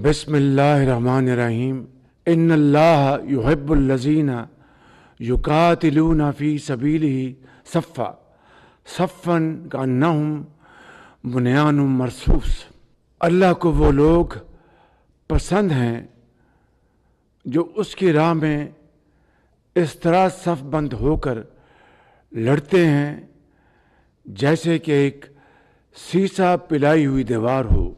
بسم اللہ الرحمن الرحیم ان اللہ یحب الذین یقاتلون فی سبیلہ صفا صفا کانہم بنیان مرصوص۔ اللہ کو وہ لوگ پسند ہیں جو اس کی راہ میں اس طرح صف بند ہو کر لڑتے ہیں جیسے کہ ایک سیسا پلائی ہوئی دیوار ہو۔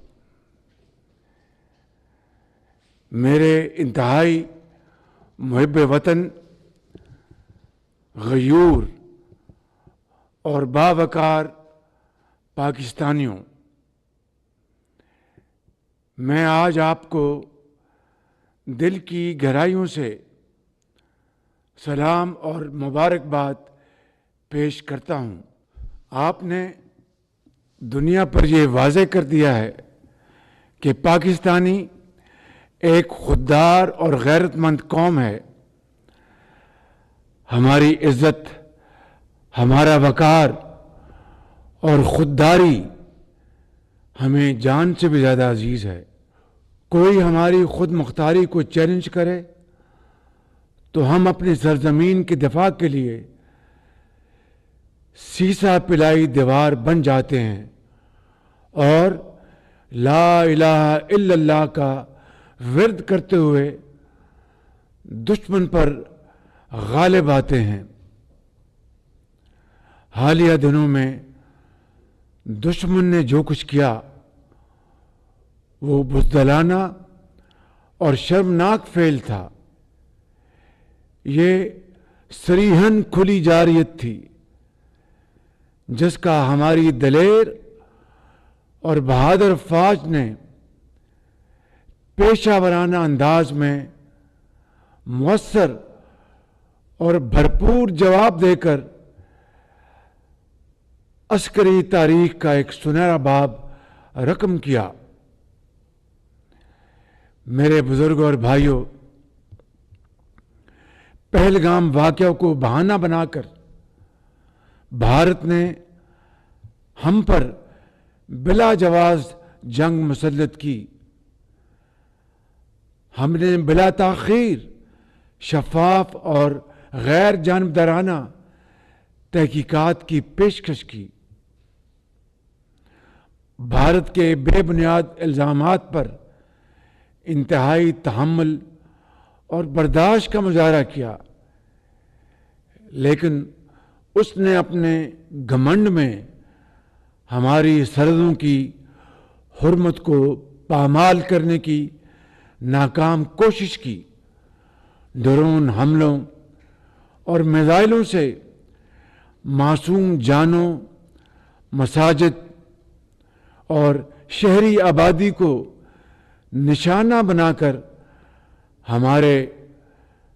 میرے انتہائی محب وطن، غیور اور باوقار پاکستانیوں، میں آج آپ کو دل کی گہرائیوں سے سلام اور مبارکباد پیش کرتا ہوں۔ آپ نے دنیا پر یہ واضح کر دیا ہے کہ پاکستانی ایک خوددار اور غیرت مند قوم ہے۔ ہماری عزت، ہمارا وقار اور خودداری ہمیں جان سے بھی زیادہ عزیز ہے۔ کوئی ہماری خود مختاری کو چیلنج کرے تو ہم اپنی سرزمین کی دفاع کے لیے سیسا پلائی دیوار بن جاتے ہیں اور لا الہ الا اللہ کا ورد کرتے ہوئے دشمن پر غالب آتے ہیں۔ حالیہ دنوں میں دشمن نے جو کچھ کیا وہ بزدلانہ اور شرمناک فعل تھا۔ یہ صریحاً کھلی جارحیت تھی جس کا ہماری دلیر اور بہادر فوج نے پیشہ ورانہ انداز میں مؤثر اور بھرپور جواب دے کر عسکری تاریخ کا ایک سنہرا باب رقم کیا۔ میرے بزرگوں اور بھائیوں، پہلگام واقعہ کو بہانہ بنا کر بھارت نے ہم پر بلا جواز جنگ مسلط کی۔ ہم نے بلا تاخیر شفاف اور غیر جانبدارانہ تحقیقات کی پیشکش کی۔ بھارت کے بے بنیاد الزامات پر انتہائی تحمل اور برداشت کا مظاہرہ کیا، لیکن اس نے اپنے گھمنڈ میں ہماری سرحدوں کی حرمت کو پامال کرنے کی ناکام کوشش کی۔ ڈرون حملوں اور میزائلوں سے معصوم جانوں، مساجد اور شہری آبادی کو نشانہ بنا کر ہمارے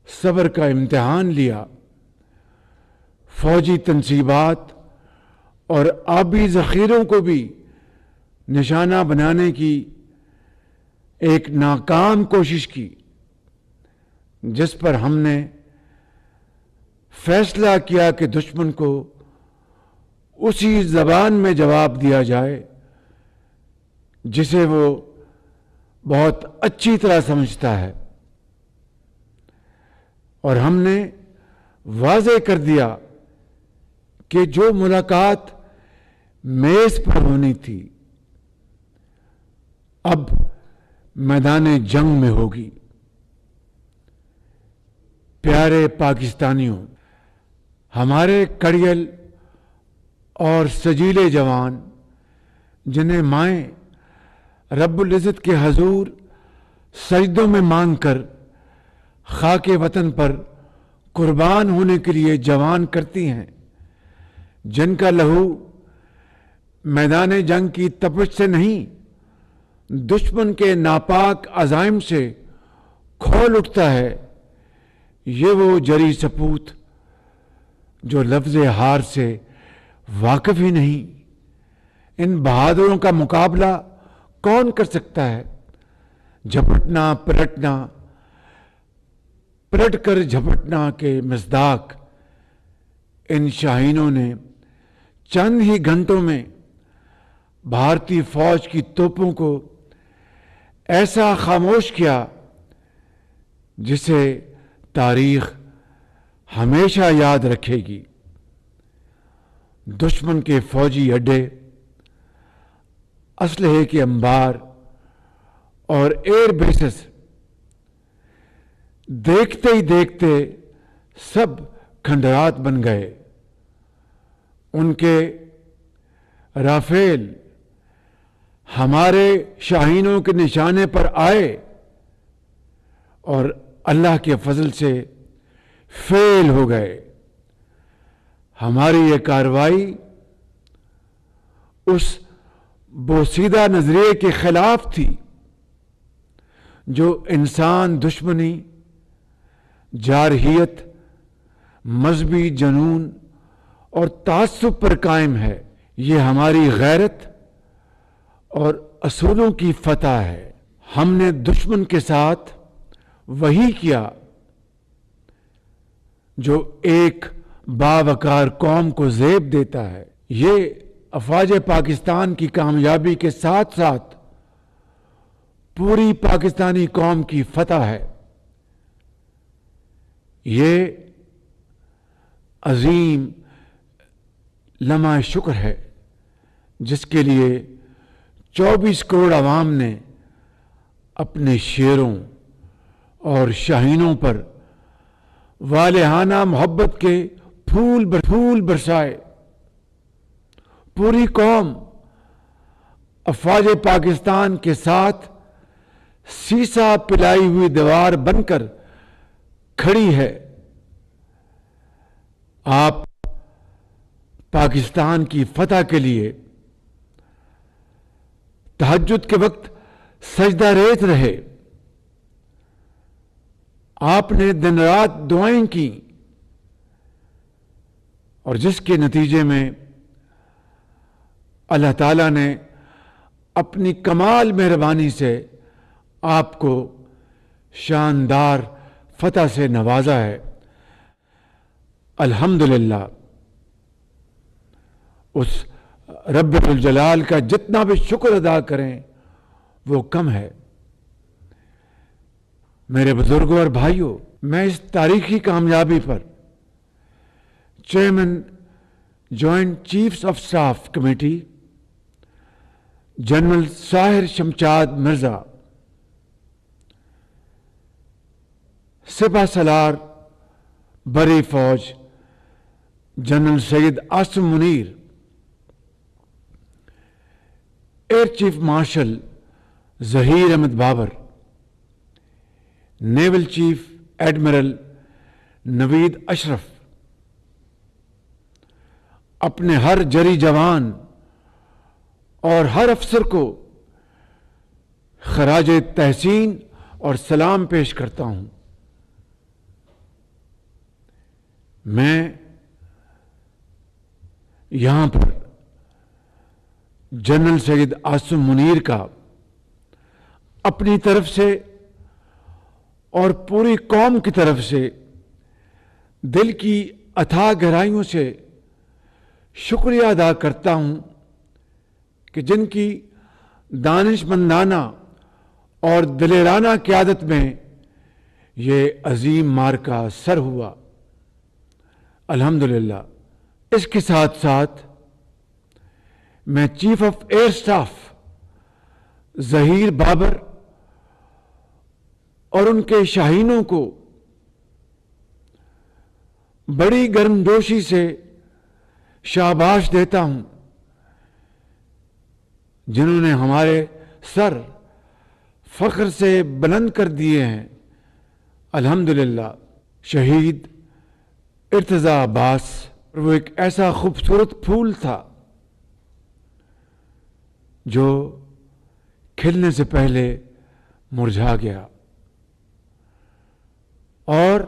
صبر کا امتحان لیا۔ فوجی تنصیبات اور آبی ذخیروں کو بھی نشانہ بنانے کی ایک ناکام کوشش کی، جس پر ہم نے فیصلہ کیا کہ دشمن کو اسی زبان میں جواب دیا جائے جسے وہ بہت اچھی طرح سمجھتا ہے، اور ہم نے واضح کر دیا کہ جو ملاقات میز پر ہونی تھی اب میدان جنگ میں ہوگی۔ پیارے پاکستانیوں، ہمارے کڑیل اور سجیلے جوان جنہیں مائیں رب العزت کے حضور سجدوں میں مانگ کر خاک وطن پر قربان ہونے کے لیے جوان کرتی ہیں، جن کا لہو میدان جنگ کی تپش سے نہیں دشمن کے ناپاک عزائم سے کھول اٹھتا ہے، یہ وہ جری سپوت جو لفظ ہار سے واقف ہی نہیں۔ ان بہادروں کا مقابلہ کون کر سکتا ہے؟ جھپٹنا پلٹنا، پلٹ کر جھپٹنا کے مصداق ان شاہینوں نے چند ہی گھنٹوں میں بھارتی فوج کی توپوں کو ایسا خاموش کیا جسے تاریخ ہمیشہ یاد رکھے گی۔ دشمن کے فوجی اڈے، اسلحے کے انبار اور ایئر بیسز دیکھتے ہی دیکھتے سب کھنڈرات بن گئے۔ ان کے رافیل ہمارے شاہینوں کے نشانے پر آئے اور اللہ کے فضل سے فیل ہو گئے۔ ہماری یہ کارروائی اس بوسیدہ نظریے کے خلاف تھی جو انسان دشمنی، جارحیت، مذہبی جنون اور تعصب پر قائم ہے۔ یہ ہماری غیرت اور اصولوں کی فتح ہے۔ ہم نے دشمن کے ساتھ وہی کیا جو ایک باوقار قوم کو زیب دیتا ہے۔ یہ افواج پاکستان کی کامیابی کے ساتھ ساتھ پوری پاکستانی قوم کی فتح ہے۔ یہ عظیم لمحہ شکر ہے جس کے لیے 24 کروڑ عوام نے اپنے شیروں اور شاہینوں پر والہانہ محبت کے پھول برسائے۔ پوری قوم افواج پاکستان کے ساتھ سیسا پلائی ہوئی دیوار بن کر کھڑی ہے۔ آپ پاکستان کی فتح کے لیے تہجد کے وقت سجدہ ریز رہے۔ آپ نے دن رات دعائیں کی اور جس کے نتیجے میں اللہ تعالیٰ نے اپنی کمال مہربانی سے آپ کو شاندار فتح سے نوازا ہے۔ الحمدللہ، اس رب الجلال کا جتنا بھی شکر ادا کریں وہ کم ہے۔ میرے بزرگوں اور بھائیوں، میں اس تاریخی کامیابی پر chairman joint chiefs of staff committee general Sahir Shamshad Mirza, سپہ سالار بری فوج general Syed Asim Munir, air chief marshal Zaheer Ahmed Babar, naval chief admiral Naveed Ashraf, اپنے ہر جری جوان اور ہر افسر کو خراج تحسین اور سلام پیش کرتا ہوں۔ میں یہاں پر جنرل سید عاصم منیر کا اپنی طرف سے اور پوری قوم کی طرف سے دل کی اتھاہ گہرائیوں سے شکریہ ادا کرتا ہوں کہ جن کی دانش مندانہ اور دلیرانہ قیادت میں یہ عظیم مارکہ سر ہوا۔ الحمدللہ۔ اس کے ساتھ ساتھ میں chief of air staff Zaheer Babar اور ان کے شاہینوں کو بڑی گرمجوشی سے شاباش دیتا ہوں، جنہوں نے ہمارے سر فخر سے بلند کر دیے ہیں۔ الحمدللہ۔ شہید ارتضیٰ عباس، وہ ایک ایسا خوبصورت پھول تھا جو کھلنے سے پہلے مرجھا گیا، اور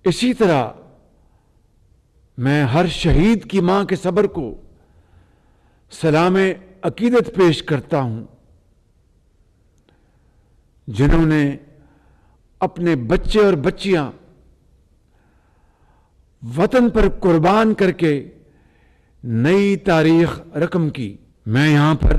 اسی طرح میں ہر شہید کی ماں کے صبر کو سلام عقیدت پیش کرتا ہوں، جنہوں نے اپنے بچے اور بچیاں وطن پر قربان کر کے نئی تاریخ رقم کی۔ میں یہاں پر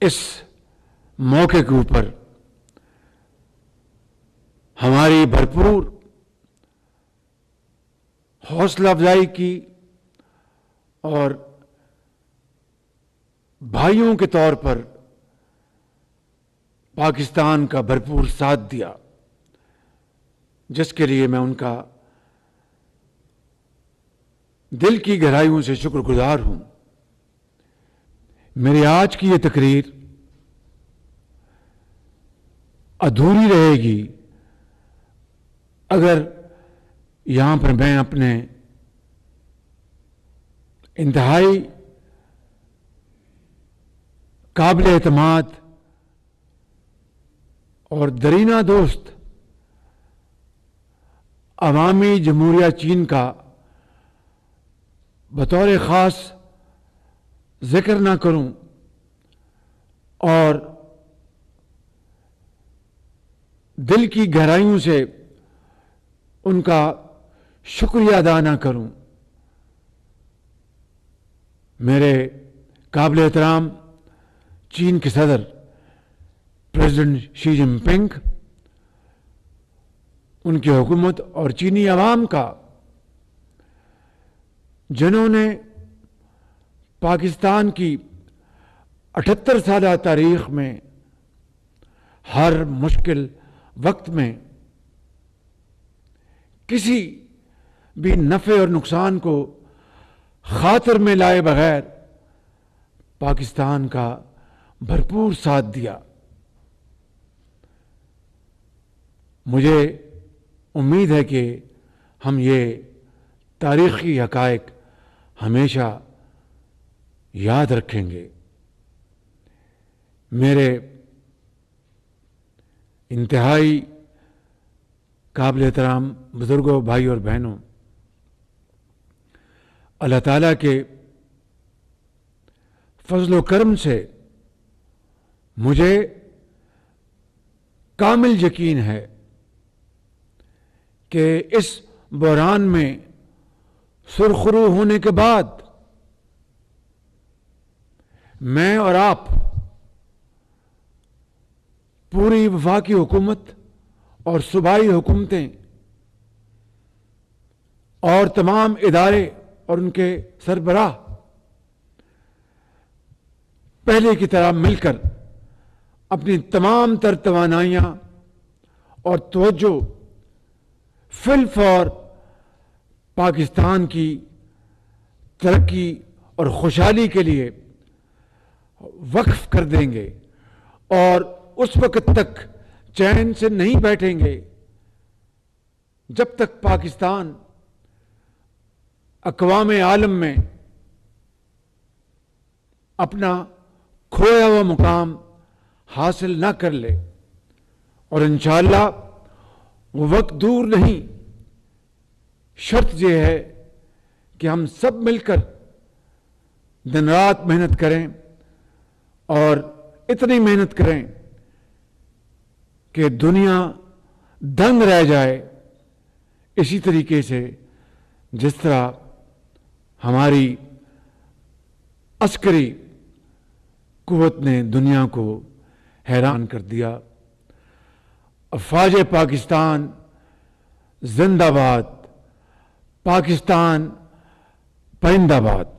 اس موقع کے اوپر ہماری بھرپور حوصلہ افزائی کی اور بھائیوں کے طور پر پاکستان کا بھرپور ساتھ دیا، جس کے لیے میں ان کا دل کی گہرائیوں سے شکر گزار ہوں۔ میری آج کی یہ تقریر ادھوری رہے گی اگر یہاں پر میں اپنے انتہائی قابل اعتماد اور درینہ دوست عوامی جمہوریہ چین کا بطور خاص ذکر نہ کروں اور دل کی گہرائیوں سے ان کا شکریہ ادا نہ کروں۔ میرے قابل احترام چین کے صدر پریزیڈنٹ شی جن پنگ، ان کی حکومت اور چینی عوام کا، جنہوں نے پاکستان کی 78 سالہ تاریخ میں ہر مشکل وقت میں کسی بھی نفع اور نقصان کو خاطر میں لائے بغیر پاکستان کا بھرپور ساتھ دیا۔ مجھے امید ہے کہ ہم یہ تاریخی حقائق ہمیشہ یاد رکھیں گے۔ میرے انتہائی قابل احترام بزرگوں، بھائی اور بہنوں، اللہ تعالیٰ کے فضل و کرم سے مجھے کامل یقین ہے کہ اس بحران میں سرخرو ہونے کے بعد میں اور آپ، پوری وفاقی حکومت اور صوبائی حکومتیں اور تمام ادارے اور ان کے سربراہ پہلے کی طرح مل کر اپنی تمام تر توانائیاں اور توجہ فی الفور پاکستان کی ترقی اور خوشحالی کے لیے وقف کر دیں گے، اور اس وقت تک چین سے نہیں بیٹھیں گے جب تک پاکستان اقوام عالم میں اپنا کھویا ہوا مقام حاصل نہ کر لے۔ اور انشاءاللہ وہ وقت دور نہیں، شرط یہ ہے کہ ہم سب مل کر دن رات محنت کریں اور اتنی محنت کریں کہ دنیا دنگ رہ جائے، اسی طریقے سے جس طرح ہماری عسکری قوت نے دنیا کو حیران کر دیا۔ افواج پاکستان زندہ باد، پاکستان پرندہ باد۔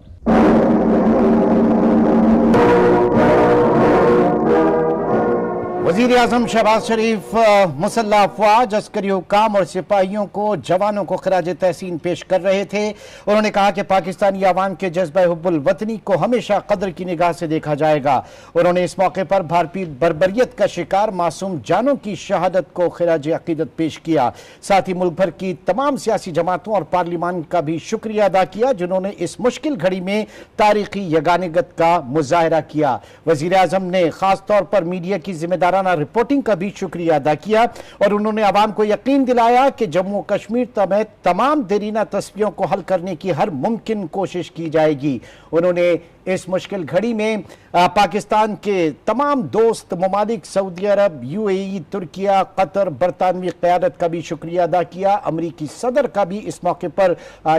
وزیر اعظم شہباز شریف مسلح افواج، عسکری حکام اور سپاہیوں کو، جوانوں کو خراج تحسین پیش کر رہے تھے۔ انہوں نے کہا کہ پاکستانی عوام کے جذبہ حب الوطنی کو ہمیشہ قدر کی نگاہ سے دیکھا جائے گا۔ انہوں نے اس موقع پر بھارتی بربریت کا شکار معصوم جانوں کی شہادت کو خراج عقیدت پیش کیا۔ ساتھ ہی ملک بھر کی تمام سیاسی جماعتوں اور پارلیمان کا بھی شکریہ ادا کیا، جنہوں نے اس مشکل گھڑی میں تاریخی یگانگت کا مظاہرہ کیا۔ وزیر اعظم نے خاص طور پر میڈیا کی ذمہ دارانہ رپورٹنگ کا بھی شکریہ ادا کیا، اور انہوں نے عوام کو یقین دلایا کہ جموں کشمیر سمیت تمام دیرینہ تسلیوں کو حل کرنے کی ہر ممکن کوشش کی جائے گی۔ انہوں نے اس مشکل گھڑی میں پاکستان کے تمام دوست ممالک سعودی عرب، UAE، ترکیہ، قطر، برطانوی قیادت کا بھی شکریہ ادا کیا، امریکی صدر کا بھی اس موقع پر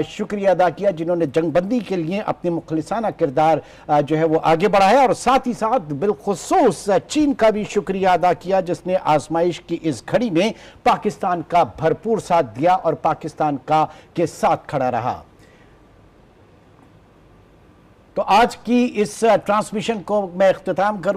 شکریہ ادا کیا جنہوں نے جنگ بندی کے لیے اپنے مخلصانہ کردار جو ہے وہ آگے بڑھایا، اور ساتھ ہی ساتھ بالخصوص چین کا بھی شکریہ ادا کیا جس نے آزمائش کی اس گھڑی میں پاکستان کا بھرپور ساتھ دیا اور پاکستان کے ساتھ کھڑا رہا۔ تو آج کی اس ٹرانسمیشن کو میں اختتام کروں